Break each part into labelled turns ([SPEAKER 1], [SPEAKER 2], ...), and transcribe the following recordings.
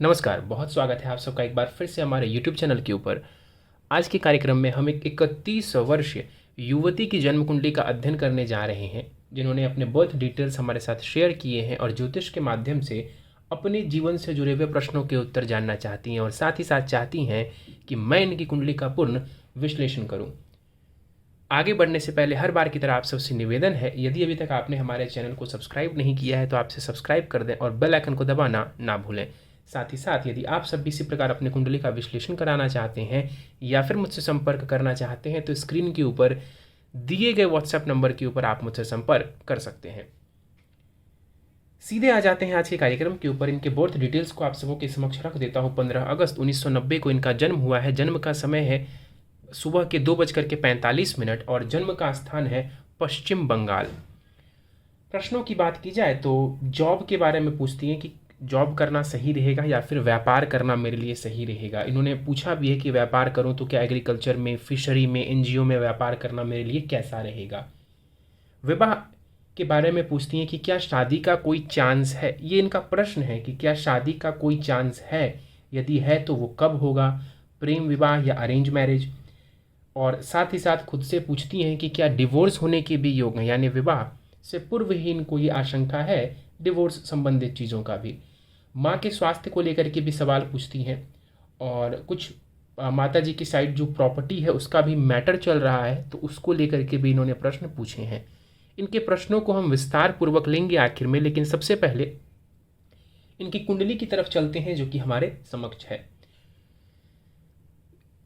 [SPEAKER 1] नमस्कार, बहुत स्वागत है आप सबका एक बार फिर से हमारे YouTube चैनल के ऊपर। आज के कार्यक्रम में हम एक 31 वर्षीय युवती की जन्म कुंडली का अध्ययन करने जा रहे हैं, जिन्होंने अपने बर्थ डिटेल्स हमारे साथ शेयर किए हैं और ज्योतिष के माध्यम से अपने जीवन से जुड़े हुए प्रश्नों के उत्तर जानना चाहती हैं और साथ ही साथ चाहती हैं कि मैं इनकी कुंडली का पूर्ण विश्लेषण करूँ। आगे बढ़ने से पहले हर बार की तरह आप सबसे निवेदन है, यदि अभी तक आपने हमारे चैनल को सब्सक्राइब नहीं किया है तो आपसे सब्सक्राइब कर दें और बेल आइकन को दबाना ना भूलें। साथ ही साथ यदि आप सब भी इसी प्रकार अपने कुंडली का विश्लेषण कराना चाहते हैं या फिर मुझसे संपर्क करना चाहते हैं तो स्क्रीन के ऊपर दिए गए व्हाट्सएप नंबर के ऊपर आप मुझसे संपर्क कर सकते हैं। सीधे आ जाते हैं आज के कार्यक्रम के ऊपर। इनके बर्थ डिटेल्स को आप सबों के समक्ष रख देता हूँ। 15 अगस्त 1990 को इनका जन्म हुआ है। जन्म का समय है सुबह के 2:45 और जन्म का स्थान है पश्चिम बंगाल। प्रश्नों की बात की जाए तो जॉब के बारे में पूछती हैं कि जॉब करना सही रहेगा या फिर व्यापार करना मेरे लिए सही रहेगा। इन्होंने पूछा भी है कि व्यापार करूं तो क्या एग्रीकल्चर में, फिशरी में, एनजीओ में व्यापार करना मेरे लिए कैसा रहेगा। विवाह के बारे में पूछती हैं कि क्या शादी का कोई चांस है। ये इनका प्रश्न है कि क्या शादी का कोई चांस है, यदि है तो वो कब होगा, प्रेम विवाह या अरेंज मैरिज। और साथ ही साथ खुद से पूछती हैं कि क्या डिवोर्स होने के भी योग हैं, यानी विवाह से पूर्व ही इनको ये आशंका है डिवोर्स संबंधित चीज़ों का भी। माँ के स्वास्थ्य को लेकर के भी सवाल पूछती हैं और कुछ माता जी की साइड जो प्रॉपर्टी है उसका भी मैटर चल रहा है तो उसको लेकर के भी इन्होंने प्रश्न पूछे हैं। इनके प्रश्नों को हम विस्तार पूर्वक लेंगे आखिर में, लेकिन सबसे पहले इनकी कुंडली की तरफ चलते हैं जो कि हमारे समक्ष है।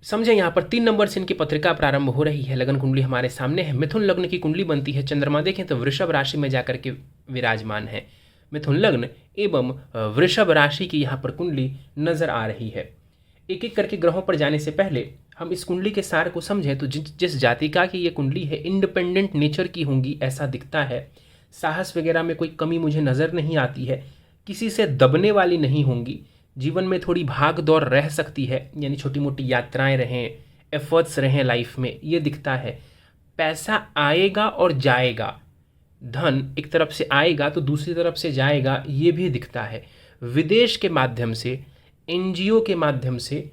[SPEAKER 1] समझे, यहाँ पर 3 नंबर से इनकी पत्रिका प्रारंभ हो रही है। लगन कुंडली हमारे सामने है। मिथुन लग्न की कुंडली बनती है। चंद्रमा देखें तो वृषभ राशि में जाकर के विराजमान है। मिथुन लग्न एवं वृषभ राशि की यहाँ पर कुंडली नजर आ रही है। एक एक करके ग्रहों पर जाने से पहले हम इस कुंडली के सार को समझें तो जिस जातिका की ये कुंडली है इंडिपेंडेंट नेचर की होंगी ऐसा दिखता है। साहस वगैरह में कोई कमी मुझे नज़र नहीं आती है। किसी से दबने वाली नहीं होंगी। जीवन में थोड़ी भाग दौड़ रह सकती है, यानी छोटी मोटी यात्राएं रहें, एफर्ट्स रहें लाइफ में, ये दिखता है। पैसा आएगा और जाएगा, धन एक तरफ से आएगा तो दूसरी तरफ से जाएगा, ये भी दिखता है। विदेश के माध्यम से, एनजीओ के माध्यम से,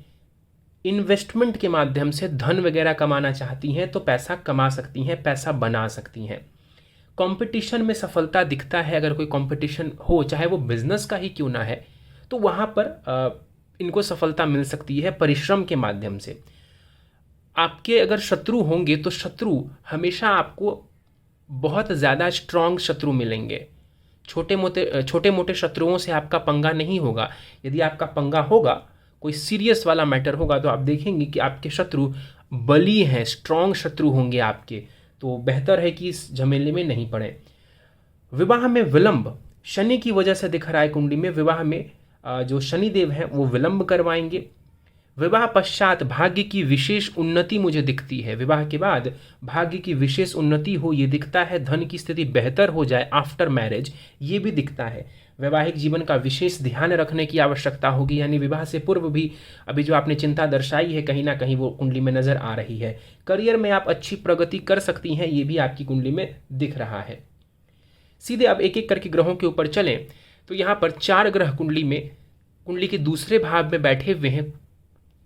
[SPEAKER 1] इन्वेस्टमेंट के माध्यम से धन वगैरह कमाना चाहती हैं तो पैसा कमा सकती हैं, पैसा बना सकती हैं। कंपटीशन में सफलता दिखता है। अगर कोई कंपटीशन हो, चाहे वो बिजनेस का ही क्यों ना है, तो वहाँ पर इनको सफलता मिल सकती है परिश्रम के माध्यम से। आपके अगर शत्रु होंगे तो शत्रु हमेशा आपको बहुत ज़्यादा स्ट्रांग शत्रु मिलेंगे। छोटे मोटे शत्रुओं से आपका पंगा नहीं होगा। यदि आपका पंगा होगा, कोई सीरियस वाला मैटर होगा, तो आप देखेंगे कि आपके शत्रु बली हैं, स्ट्रांग शत्रु होंगे आपके। तो बेहतर है कि इस झमेले में नहीं पड़े। विवाह में विलंब शनि की वजह से दिख रहा है कुंडली में। विवाह में जो शनिदेव हैं वो विलंब करवाएंगे। विवाह पश्चात भाग्य की विशेष उन्नति मुझे दिखती है। विवाह के बाद भाग्य की विशेष उन्नति हो ये दिखता है। धन की स्थिति बेहतर हो जाए आफ्टर मैरिज, ये भी दिखता है। वैवाहिक जीवन का विशेष ध्यान रखने की आवश्यकता होगी, यानी विवाह से पूर्व भी अभी जो आपने चिंता दर्शाई है कहीं ना कहीं वो कुंडली में नजर आ रही है। करियर में आप अच्छी प्रगति कर सकती हैं, ये भी आपकी कुंडली में दिख रहा है। सीधे अब एक एक करके ग्रहों के ऊपर चलें तो यहाँ पर 4 ग्रह कुंडली के दूसरे भाव में बैठे हुए हैं।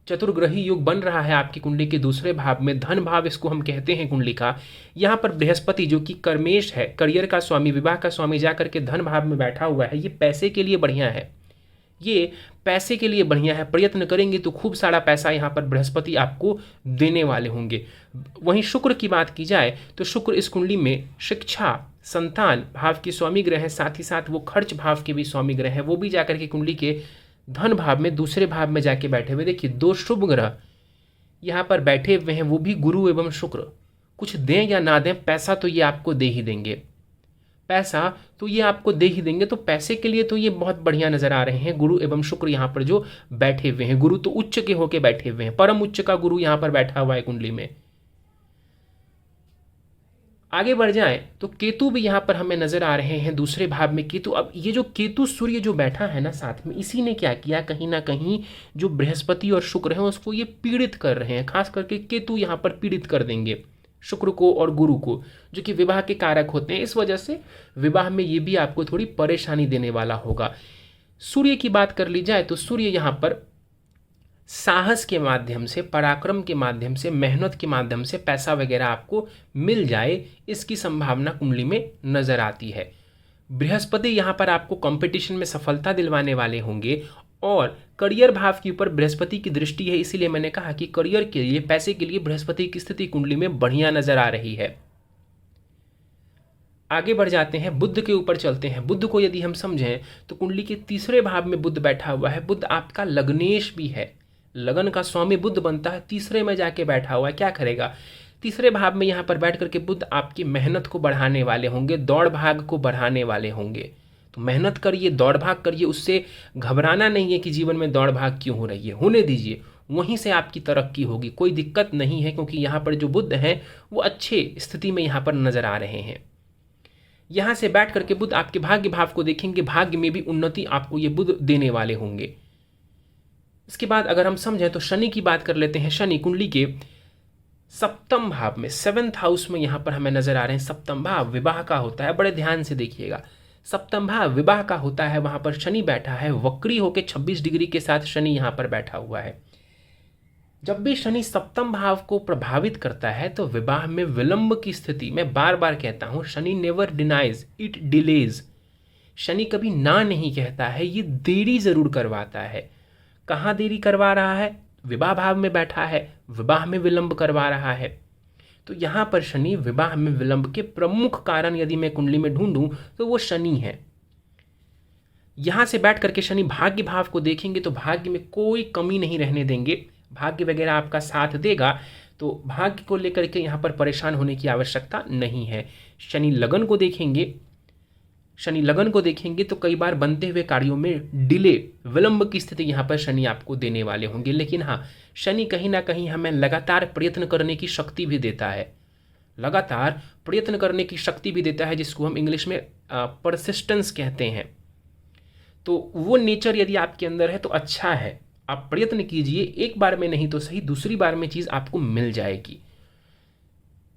[SPEAKER 1] चतुर्ग्रही योग बन रहा है आपकी कुंडली के दूसरे भाव में। धन भाव इसको हम कहते हैं कुंडली का। यहाँ पर बृहस्पति जो कि कर्मेश है, करियर का स्वामी, विवाह का स्वामी, जाकर के धन भाव में बैठा हुआ है। ये पैसे के लिए बढ़िया है। ये पैसे के लिए बढ़िया है। प्रयत्न करेंगे तो खूब सारा पैसा यहाँ पर बृहस्पति आपको देने वाले होंगे। वहीं शुक्र की बात की जाए तो शुक्र इस कुंडली में शिक्षा, संतान भाव के स्वामी ग्रह हैं। साथ ही साथ वो खर्च भाव के भी स्वामी ग्रह हैं। वो भी जाकर के कुंडली के धन भाव में, दूसरे भाव में जाके बैठे हुए। देखिए 2 शुभ ग्रह यहाँ पर बैठे हुए हैं, वो भी गुरु एवं शुक्र। कुछ दें या ना दें, पैसा तो ये आपको दे ही देंगे। पैसा तो ये आपको दे ही देंगे। तो पैसे के लिए तो ये बहुत बढ़िया नजर आ रहे हैं गुरु एवं शुक्र यहाँ पर जो बैठे हुए हैं। गुरु तो उच्च के होके बैठे हुए हैं, परम उच्च का गुरु यहाँ पर बैठा हुआ है कुंडली में। आगे बढ़ जाएं तो केतु भी यहाँ पर हमें नजर आ रहे हैं दूसरे भाव में। केतु, अब ये जो केतु सूर्य जो बैठा है ना साथ में, इसी ने क्या किया, कहीं ना कहीं जो बृहस्पति और शुक्र हैं उसको ये पीड़ित कर रहे हैं। खास करके केतु यहाँ पर पीड़ित कर देंगे शुक्र को और गुरु को, जो कि विवाह के कारक होते हैं। इस वजह से विवाह में ये भी आपको थोड़ी परेशानी देने वाला होगा। सूर्य की बात कर ली जाए तो सूर्य यहाँ पर साहस के माध्यम से, पराक्रम के माध्यम से, मेहनत के माध्यम से पैसा वगैरह आपको मिल जाए, इसकी संभावना कुंडली में नजर आती है। बृहस्पति यहाँ पर आपको कंपटीशन में सफलता दिलवाने वाले होंगे और करियर भाव के ऊपर बृहस्पति की दृष्टि है, इसीलिए मैंने कहा कि करियर के लिए, पैसे के लिए बृहस्पति की स्थिति कुंडली में बढ़िया नजर आ रही है। आगे बढ़ जाते हैं, बुध के ऊपर चलते हैं। बुध को यदि हम समझें तो कुंडली के तीसरे भाव में बुध बैठा हुआ है। बुध आपका लग्नेश भी है, लगन का स्वामी बुध बनता है, तीसरे में जाके बैठा हुआ है। क्या करेगा? तीसरे भाव में यहाँ पर बैठ करके बुध आपकी मेहनत को बढ़ाने वाले होंगे, दौड़ भाग को बढ़ाने वाले होंगे। तो मेहनत करिए, दौड़ भाग करिए, उससे घबराना नहीं है कि जीवन में दौड़ भाग क्यों हो रही है, होने दीजिए, वहीं से आपकी तरक्की होगी, कोई दिक्कत नहीं है, क्योंकि यहाँ पर जो बुध हैं वो अच्छे स्थिति में यहाँ पर नजर आ रहे हैं। यहाँ से बैठ करके बुध आपके भाग्य भाव को देखेंगे, भाग्य में भी उन्नति आपको ये बुध देने वाले होंगे। इसके बाद अगर हम समझें तो शनि की बात कर लेते हैं। शनि कुंडली के सप्तम भाव में, 7th हाउस में यहाँ पर हमें नजर आ रहे हैं। सप्तम भाव विवाह का होता है, बड़े ध्यान से देखिएगा, सप्तम भाव विवाह का होता है। वहां पर शनि बैठा है, वक्री होकर 26 डिग्री के साथ शनि यहाँ पर बैठा हुआ है। जब भी शनि सप्तम भाव को प्रभावित करता है तो विवाह में विलंब की स्थिति, मैं बार बार कहता हूं, Shani never denies, it delays. Shani कभी ना नहीं कहता है, ये देरी जरूर करवाता है। कहाँ देरी करवा रहा है? विवाह भाव में बैठा है, विवाह में विलंब करवा रहा है। तो यहाँ पर शनि विवाह में विलंब के प्रमुख कारण यदि मैं कुंडली में ढूंढूं तो वो शनि है। यहां से बैठ करके शनि भाग्य भाव को देखेंगे तो भाग्य में कोई कमी नहीं रहने देंगे, भाग्य वगैरह आपका साथ देगा, तो भाग्य को लेकर के यहाँ पर परेशान होने की आवश्यकता नहीं है। शनि लगन को देखेंगे, शनि लगन को देखेंगे तो कई बार बनते हुए कार्यों में डिले, विलंब की स्थिति यहाँ पर शनि आपको देने वाले होंगे। लेकिन हाँ, शनि कहीं ना कहीं हमें लगातार प्रयत्न करने की शक्ति भी देता है, लगातार प्रयत्न करने की शक्ति भी देता है, जिसको हम इंग्लिश में परसिस्टेंस कहते हैं। तो वो नेचर यदि आपके अंदर है तो अच्छा है, आप प्रयत्न कीजिए, एक बार में नहीं तो सही, दूसरी बार में चीज आपको मिल जाएगी।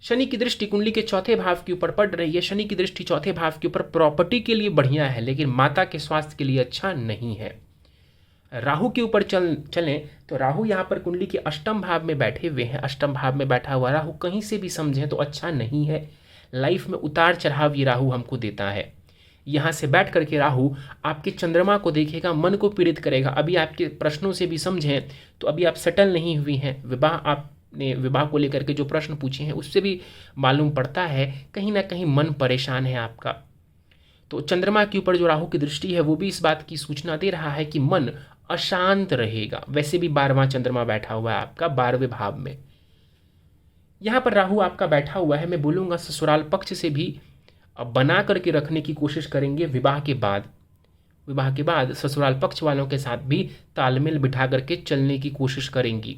[SPEAKER 1] शनि की दृष्टि कुंडली के चौथे भाव के ऊपर पड़ रही है। शनि की दृष्टि चौथे भाव के ऊपर प्रॉपर्टी के लिए बढ़िया है, लेकिन माता के स्वास्थ्य के लिए अच्छा नहीं है। राहु के ऊपर चलें तो राहु यहाँ पर कुंडली के अष्टम भाव में बैठे हुए हैं। अष्टम भाव में बैठा हुआ राहु कहीं से भी समझें तो अच्छा नहीं है। लाइफ में उतार चढ़ाव ये राहु हमको देता है। यहाँ से बैठ करके राहु आपके चंद्रमा को देखेगा, मन को पीड़ित करेगा। अभी आपके प्रश्नों से भी समझें तो अभी आप सेटल नहीं हुई हैं, आपने विवाह को लेकर के जो प्रश्न पूछे हैं उससे भी मालूम पड़ता है कहीं ना कहीं मन परेशान है आपका। तो चंद्रमा के ऊपर जो राहु की दृष्टि है वो भी इस बात की सूचना दे रहा है कि मन अशांत रहेगा। वैसे भी 12वां चंद्रमा बैठा हुआ है आपका 12वें भाव में। यहाँ पर राहु आपका बैठा हुआ है, मैं बोलूँगा ससुराल पक्ष से भी बना करके रखने की कोशिश करेंगे। विवाह के बाद ससुराल पक्ष वालों के साथ भी तालमेल बिठा करके चलने की कोशिश करेंगी,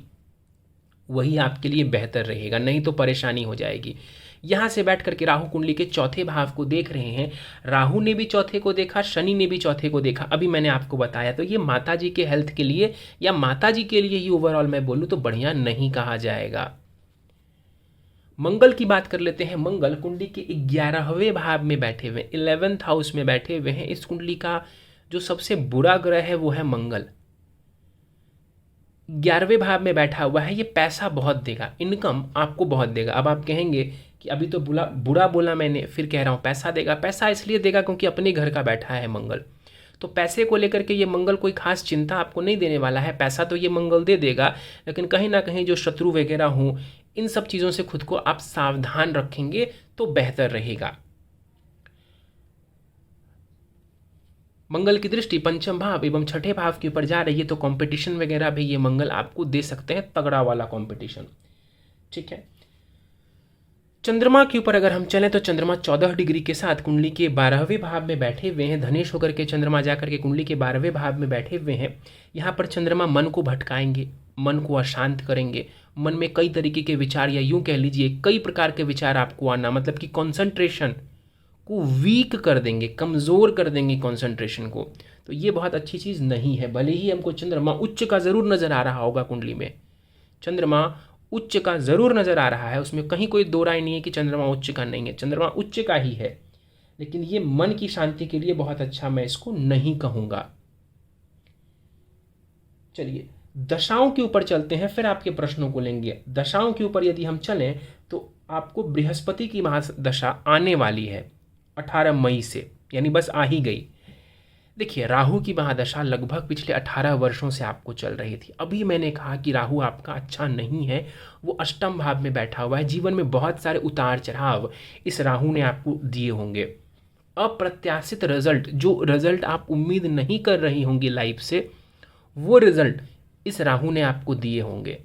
[SPEAKER 1] वही आपके लिए बेहतर रहेगा, नहीं तो परेशानी हो जाएगी। यहाँ से बैठ करके राहु कुंडली के चौथे भाव को देख रहे हैं। राहु ने भी चौथे को देखा, शनि ने भी चौथे को देखा। अभी मैंने आपको बताया, तो ये माता जी के हेल्थ के लिए या माता जी के लिए ही ओवरऑल मैं बोलूँ तो बढ़िया नहीं कहा जाएगा। मंगल की बात कर लेते हैं। मंगल कुंडली के 11वें भाव में बैठे हुए, 11th हाउस में बैठे हुए हैं। इस कुंडली का जो सबसे बुरा ग्रह है वो है मंगल। 11वें भाव में बैठा हुआ है, ये पैसा बहुत देगा, इनकम आपको बहुत देगा। अब आप कहेंगे कि अभी तो बुरा बोला मैंने, फिर कह रहा हूँ पैसा देगा। पैसा इसलिए देगा क्योंकि अपने घर का बैठा है मंगल, तो पैसे को लेकर के ये मंगल कोई खास चिंता आपको नहीं देने वाला है। पैसा तो ये मंगल दे देगा, लेकिन कहीं ना कहीं जो शत्रु वगैरह हों, इन सब चीज़ों से खुद को आप सावधान रखेंगे तो बेहतर रहेगा। मंगल की दृष्टि पंचम भाव एवं छठे भाव के ऊपर जा रही है, तो कंपटीशन वगैरह भी ये मंगल आपको दे सकते हैं, तगड़ा वाला कंपटीशन। ठीक है, चंद्रमा के ऊपर अगर हम चलें तो चंद्रमा 14 डिग्री के साथ कुंडली के 12वें भाव में बैठे हुए हैं। धनेश होकर के चंद्रमा जाकर के कुंडली के 12वें भाव में बैठे हुए हैं। यहाँ पर चंद्रमा मन को भटकाएंगे, मन को अशांत करेंगे, मन में कई तरीके के विचार या यूं कह लीजिए कई प्रकार के विचार आपको आना, मतलब कि कंसंट्रेशन को वीक कर देंगे, कमज़ोर कर देंगे कंसंट्रेशन को। तो ये बहुत अच्छी चीज़ नहीं है। भले ही हमको चंद्रमा उच्च का ज़रूर नज़र आ रहा होगा कुंडली में, चंद्रमा उच्च का ज़रूर नज़र आ रहा है, उसमें कहीं कोई दो राय नहीं है कि चंद्रमा उच्च का नहीं है, चंद्रमा उच्च का ही है, लेकिन ये मन की शांति के लिए बहुत अच्छा मैं इसको नहीं कहूँगा। चलिए दशाओं के ऊपर चलते हैं, फिर आपके प्रश्नों को लेंगे। दशाओं के ऊपर यदि हम चलें तो आपको बृहस्पति की महादशा आने वाली है 18 मई से, यानी बस आ ही गई। देखिए राहु की महादशा लगभग पिछले 18 वर्षों से आपको चल रही थी। अभी मैंने कहा कि राहु आपका अच्छा नहीं है, वो अष्टम भाव में बैठा हुआ है। जीवन में बहुत सारे उतार चढ़ाव इस राहु ने आपको दिए होंगे। अप्रत्याशित रिजल्ट, जो रिजल्ट आप उम्मीद नहीं कर रही होंगी लाइफ से, वो रिजल्ट इस राहु ने आपको दिए होंगे।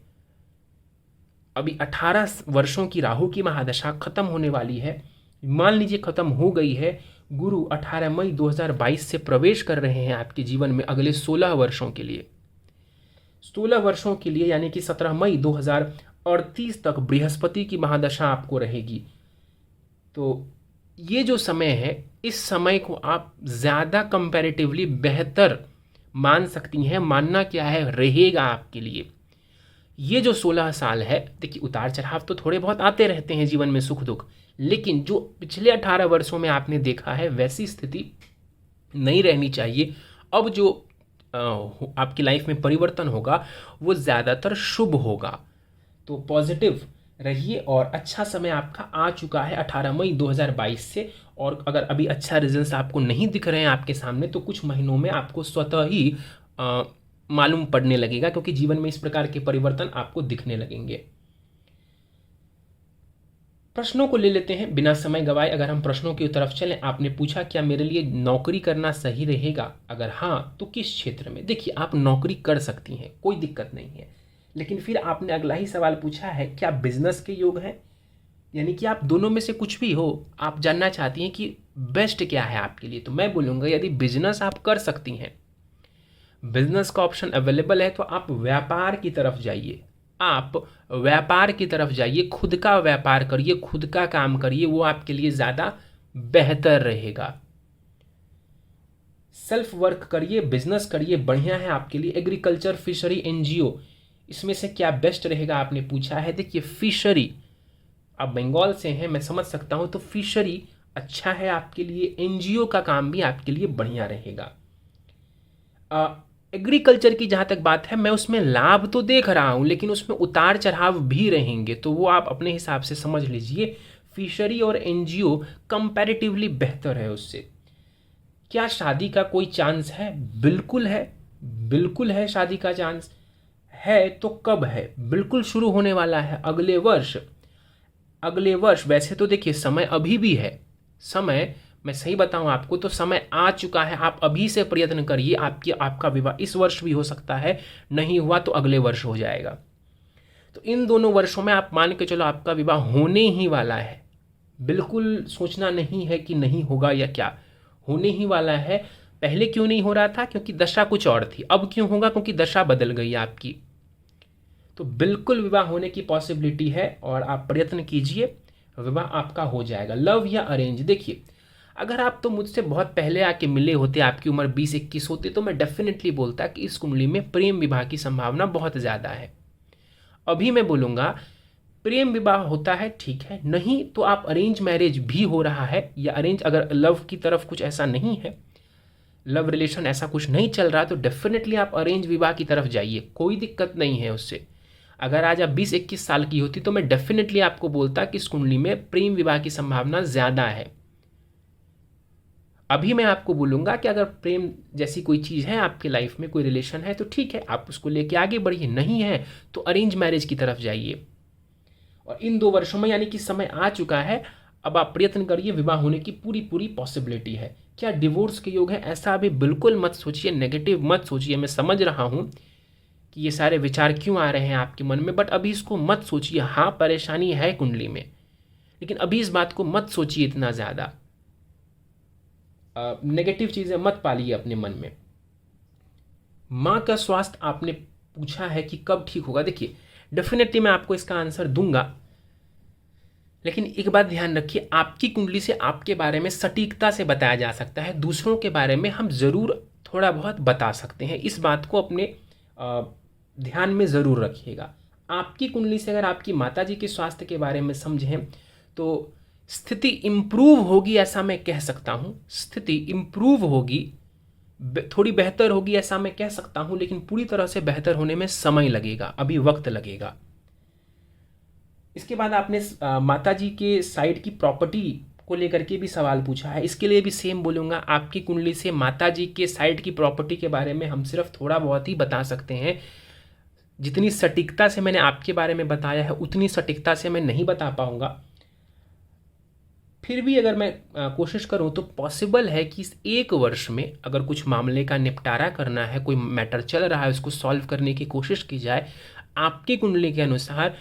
[SPEAKER 1] अभी 18 वर्षों की राहु की महादशा खत्म होने वाली है। मान लीजिए खत्म हो गई है, गुरु 18 मई 2022 से प्रवेश कर रहे हैं आपके जीवन में अगले 16 वर्षों के लिए। 16 वर्षों के लिए यानी कि 17 मई 2038 तक बृहस्पति की महादशा आपको रहेगी। तो ये जो समय है, इस समय को आप ज़्यादा कंपैरेटिवली बेहतर मान सकती हैं। मानना क्या है, रहेगा आपके लिए। ये जो 16 साल है, देखिए उतार चढ़ाव तो थोड़े बहुत आते रहते हैं जीवन में, सुख दुख, लेकिन जो पिछले 18 वर्षों में आपने देखा है वैसी स्थिति नहीं रहनी चाहिए। अब जो आपकी लाइफ में परिवर्तन होगा वो ज़्यादातर शुभ होगा। तो पॉजिटिव रहिए, और अच्छा समय आपका आ चुका है 18 मई 2022 से। और अगर अभी अच्छा रिजल्ट आपको नहीं दिख रहे हैं आपके सामने, तो कुछ महीनों में आपको स्वतः ही मालूम पड़ने लगेगा, क्योंकि जीवन में इस प्रकार के परिवर्तन आपको दिखने लगेंगे। प्रश्नों को ले लेते हैं बिना समय गवाए। अगर हम प्रश्नों की तरफ चलें, आपने पूछा क्या मेरे लिए नौकरी करना सही रहेगा, अगर हाँ तो किस क्षेत्र में। देखिए आप नौकरी कर सकती हैं, कोई दिक्कत नहीं है, लेकिन फिर आपने अगला ही सवाल पूछा है क्या बिजनेस के योग है, यानी कि आप दोनों में से कुछ भी हो, आप जानना चाहती हैं कि बेस्ट क्या है आपके लिए। तो मैं बोलूँगा यदि बिजनेस आप कर सकती हैं, बिजनेस का ऑप्शन अवेलेबल है, तो आप व्यापार की तरफ जाइए। आप व्यापार की तरफ जाइए, खुद का व्यापार करिए, खुद का काम करिए, वो आपके लिए ज़्यादा बेहतर रहेगा। सेल्फ वर्क करिए, बिजनेस करिए, बढ़िया है आपके लिए। एग्रीकल्चर, फिशरी, एनजीओ, इसमें से क्या बेस्ट रहेगा आपने पूछा है। देखिए फिशरी, आप बंगाल से हैं, मैं समझ सकता हूँ, तो फिशरी अच्छा है आपके लिए। एनजीओ का काम भी आपके लिए बढ़िया रहेगा। एग्रीकल्चर की जहाँ तक बात है, मैं उसमें लाभ तो देख रहा हूँ, लेकिन उसमें उतार चढ़ाव भी रहेंगे, तो वो आप अपने हिसाब से समझ लीजिए। फिशरी और एनजीओ कंपैरेटिवली बेहतर है उससे। क्या शादी का कोई चांस है? बिल्कुल है, बिल्कुल है, शादी का चांस है। तो कब है? बिल्कुल शुरू होने वाला है, अगले वर्ष। अगले वर्ष वैसे तो देखिए समय अभी भी है, समय मैं सही बताऊं आपको तो समय आ चुका है। आप अभी से प्रयत्न करिए, आपका विवाह इस वर्ष भी हो सकता है, नहीं हुआ तो अगले वर्ष हो जाएगा। तो इन दोनों वर्षों में आप मान के चलो आपका विवाह होने ही वाला है। बिल्कुल सोचना नहीं है कि नहीं होगा या क्या, होने ही वाला है। पहले क्यों नहीं हो रहा था? क्योंकि दशा कुछ और थी। अब क्यों होगा? क्योंकि दशा बदल गई आपकी। तो बिल्कुल विवाह होने की पॉसिबिलिटी है, और आप प्रयत्न कीजिए, विवाह आपका हो जाएगा। लव या अरेंज, देखिए अगर आप तो मुझसे बहुत पहले आके मिले होते, आपकी उम्र 20-21 होती, तो मैं डेफिनेटली बोलता कि इस कुंडली में प्रेम विवाह की संभावना बहुत ज़्यादा है। अभी मैं बोलूँगा प्रेम विवाह होता है, ठीक है, नहीं तो आप अरेंज मैरिज भी हो रहा है, या अरेंज, अगर लव की तरफ कुछ ऐसा नहीं है, लव रिलेशन ऐसा कुछ नहीं चल रहा, तो डेफिनेटली आप अरेंज विवाह की तरफ जाइए, कोई दिक्कत नहीं है उससे। अगर आज आप 20-21 साल की होती तो मैं डेफिनेटली आपको बोलता कि इस कुंडली में प्रेम विवाह की संभावना ज़्यादा है। अभी मैं आपको बोलूँगा कि अगर प्रेम जैसी कोई चीज़ है आपके लाइफ में, कोई रिलेशन है, तो ठीक है, आप उसको लेके आगे बढ़िए, नहीं है तो अरेंज मैरिज की तरफ जाइए। और इन 2 वर्षों में यानी कि समय आ चुका है, अब आप प्रयत्न करिए, विवाह होने की पूरी पॉसिबिलिटी है। क्या डिवोर्स के योग है? ऐसा अभी बिल्कुल मत सोचिए, नेगेटिव मत सोचिए। मैं समझ रहा हूँ कि ये सारे विचार क्यों आ रहे हैं आपके मन में, बट अभी इसको मत सोचिए। हाँ परेशानी है कुंडली में, लेकिन अभी इस बात को मत सोचिए इतना ज़्यादा। नेगेटिव चीज़ें मत पालिए अपने मन में। माँ का स्वास्थ्य आपने पूछा है कि कब ठीक होगा। देखिए डेफिनेटली मैं आपको इसका आंसर दूंगा, लेकिन एक बात ध्यान रखिए, आपकी कुंडली से आपके बारे में सटीकता से बताया जा सकता है, दूसरों के बारे में हम ज़रूर थोड़ा बहुत बता सकते हैं। इस बात को अपने ध्यान में ज़रूर रखिएगा। आपकी कुंडली से अगर आपकी माताजी के स्वास्थ्य के बारे में समझें तो स्थिति इम्प्रूव होगी, ऐसा मैं कह सकता हूँ। स्थिति इम्प्रूव होगी, थोड़ी बेहतर होगी ऐसा मैं कह सकता हूँ, लेकिन पूरी तरह से बेहतर होने में समय लगेगा, अभी वक्त लगेगा। इसके बाद आपने माता जी के साइड की प्रॉपर्टी को लेकर के भी सवाल पूछा है। इसके लिए भी सेम बोलूँगा, आपकी कुंडली से माता जी के साइड की प्रॉपर्टी के बारे में हम सिर्फ थोड़ा बहुत ही बता सकते हैं। जितनी सटीकता से मैंने आपके बारे में बताया है उतनी सटीकता से मैं नहीं बता पाऊँगा। फिर भी अगर मैं कोशिश करूं तो पॉसिबल है कि इस 1 वर्ष में अगर कुछ मामले का निपटारा करना है, कोई मैटर चल रहा है, उसको सॉल्व करने की कोशिश की जाए। आपकी कुंडली के अनुसार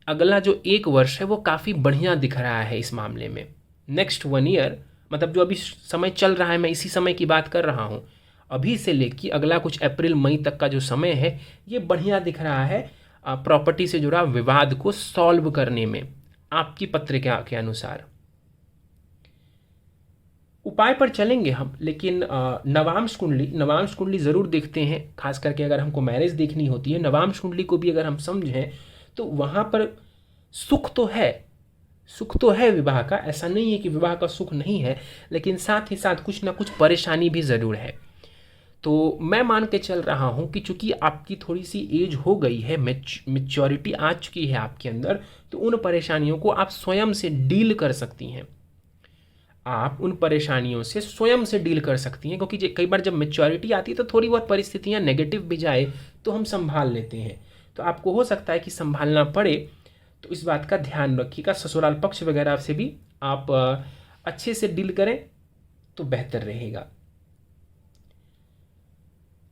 [SPEAKER 1] अगला जो 1 वर्ष है वो काफ़ी बढ़िया दिख रहा है इस मामले में। नेक्स्ट 1 ईयर मतलब जो अभी समय चल रहा है, मैं इसी समय की बात कर रहा हूँ, अभी से लेकर अगला कुछ अप्रैल मई तक का जो समय है ये बढ़िया दिख रहा है प्रॉपर्टी से जुड़ा विवाद को सॉल्व करने में आपकी पत्रिका के अनुसार। उपाय पर चलेंगे हम, लेकिन नवांश कुंडली ज़रूर देखते हैं। खास करके अगर हमको मैरिज देखनी होती है, नवांश कुंडली को भी अगर हम समझें तो वहाँ पर सुख तो है विवाह का, ऐसा नहीं है कि विवाह का सुख नहीं है, लेकिन साथ ही साथ कुछ ना कुछ परेशानी भी ज़रूर है। तो मैं मान के चल रहा हूँ कि चूंकि आपकी थोड़ी सी एज हो गई है, मैच्योरिटी आ चुकी है आपके अंदर, तो उन परेशानियों को आप स्वयं से डील कर सकती हैं। आप उन परेशानियों से स्वयं से डील कर सकती हैं, क्योंकि कई बार जब मैच्योरिटी आती है तो थोड़ी बहुत परिस्थितियां नेगेटिव भी जाए तो हम संभाल लेते हैं। तो आपको हो सकता है कि संभालना पड़े, तो इस बात का ध्यान रखिएगा। ससुराल पक्ष वगैरह से भी आप अच्छे से डील करें तो बेहतर रहेगा।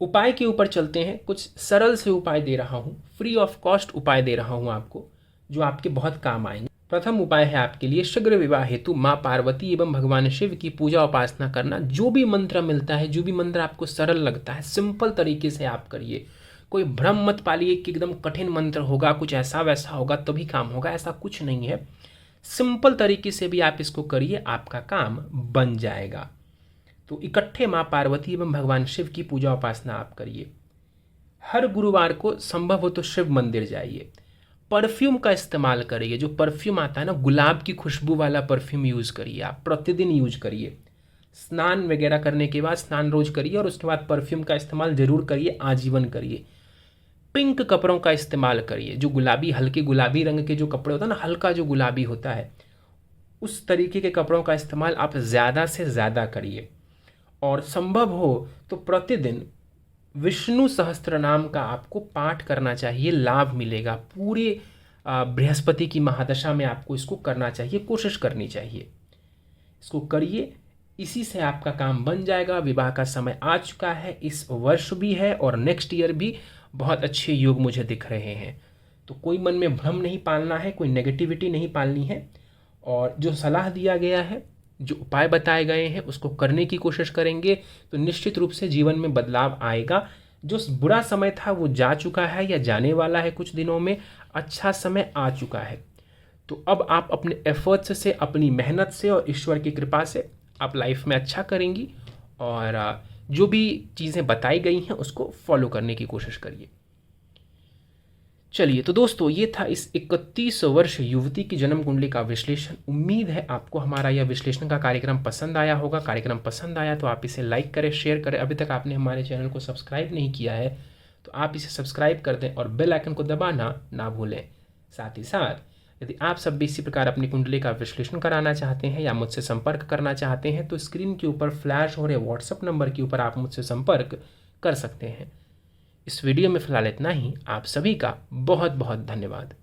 [SPEAKER 1] उपाय के ऊपर चलते हैं। कुछ सरल से उपाय दे रहा हूँ, फ्री ऑफ कॉस्ट उपाय दे रहा हूँ आपको, जो आपके बहुत काम आएंगे। प्रथम उपाय है आपके लिए शीघ्र विवाह हेतु माँ पार्वती एवं भगवान शिव की पूजा उपासना करना। जो भी मंत्र मिलता है, जो भी मंत्र आपको सरल लगता है, सिंपल तरीके से आप करिए। कोई भ्रम मत पालिए कि एकदम कठिन मंत्र होगा, कुछ ऐसा वैसा होगा तभी काम होगा, ऐसा कुछ नहीं है। सिंपल तरीके से भी आप इसको करिए, आपका काम बन जाएगा। तो इकट्ठे माँ पार्वती एवं भगवान शिव की पूजा उपासना आप करिए। हर गुरुवार को संभव हो तो शिव मंदिर जाइए। परफ्यूम का इस्तेमाल करिए, जो परफ्यूम आता है ना, गुलाब की खुशबू वाला परफ्यूम यूज़ करिए, आप प्रतिदिन यूज करिए। स्नान वगैरह करने के बाद स्नान रोज करिए और उसके बाद परफ्यूम का इस्तेमाल ज़रूर करिए, आजीवन करिए। पिंक कपड़ों का इस्तेमाल करिए, जो गुलाबी, हल्के गुलाबी रंग के जो कपड़े होता है ना, हल्का जो गुलाबी होता है, उस तरीके के कपड़ों का इस्तेमाल आप ज़्यादा से ज़्यादा करिए। और संभव हो तो प्रतिदिन विष्णु सहस्त्र नाम का आपको पाठ करना चाहिए, लाभ मिलेगा। पूरे बृहस्पति की महादशा में आपको इसको करना चाहिए, कोशिश करनी चाहिए। इसको करिए, इसी से आपका काम बन जाएगा। विवाह का समय आ चुका है, इस वर्ष भी है और नेक्स्ट ईयर भी बहुत अच्छे योग मुझे दिख रहे हैं। तो कोई मन में भ्रम नहीं पालना है, कोई नेगेटिविटी नहीं पालनी है, और जो सलाह दिया गया है, जो उपाय बताए गए हैं, उसको करने की कोशिश करेंगे तो निश्चित रूप से जीवन में बदलाव आएगा। जो बुरा समय था वो जा चुका है या जाने वाला है कुछ दिनों में, अच्छा समय आ चुका है। तो अब आप अपने एफर्ट्स से, अपनी मेहनत से और ईश्वर की कृपा से आप लाइफ में अच्छा करेंगी, और जो भी चीज़ें बताई गई हैं उसको फॉलो करने की कोशिश करिए। चलिए, तो दोस्तों ये था इस 31 वर्ष युवती की जन्म कुंडली का विश्लेषण। उम्मीद है आपको हमारा यह विश्लेषण का कार्यक्रम पसंद आया होगा। कार्यक्रम पसंद आया तो आप इसे लाइक करें, शेयर करें। अभी तक आपने हमारे चैनल को सब्सक्राइब नहीं किया है तो आप इसे सब्सक्राइब कर दें और बेल आइकन को दबाना ना भूलें। साथ ही साथ यदि आप सब भी इसी प्रकार अपनी कुंडली का विश्लेषण कराना चाहते हैं या मुझसे संपर्क करना चाहते हैं तो स्क्रीन के ऊपर फ्लैश हो रहे व्हाट्सएप नंबर के ऊपर आप मुझसे संपर्क कर सकते हैं। इस वीडियो में फ़िलहाल इतना ही। आप सभी का बहुत बहुत धन्यवाद।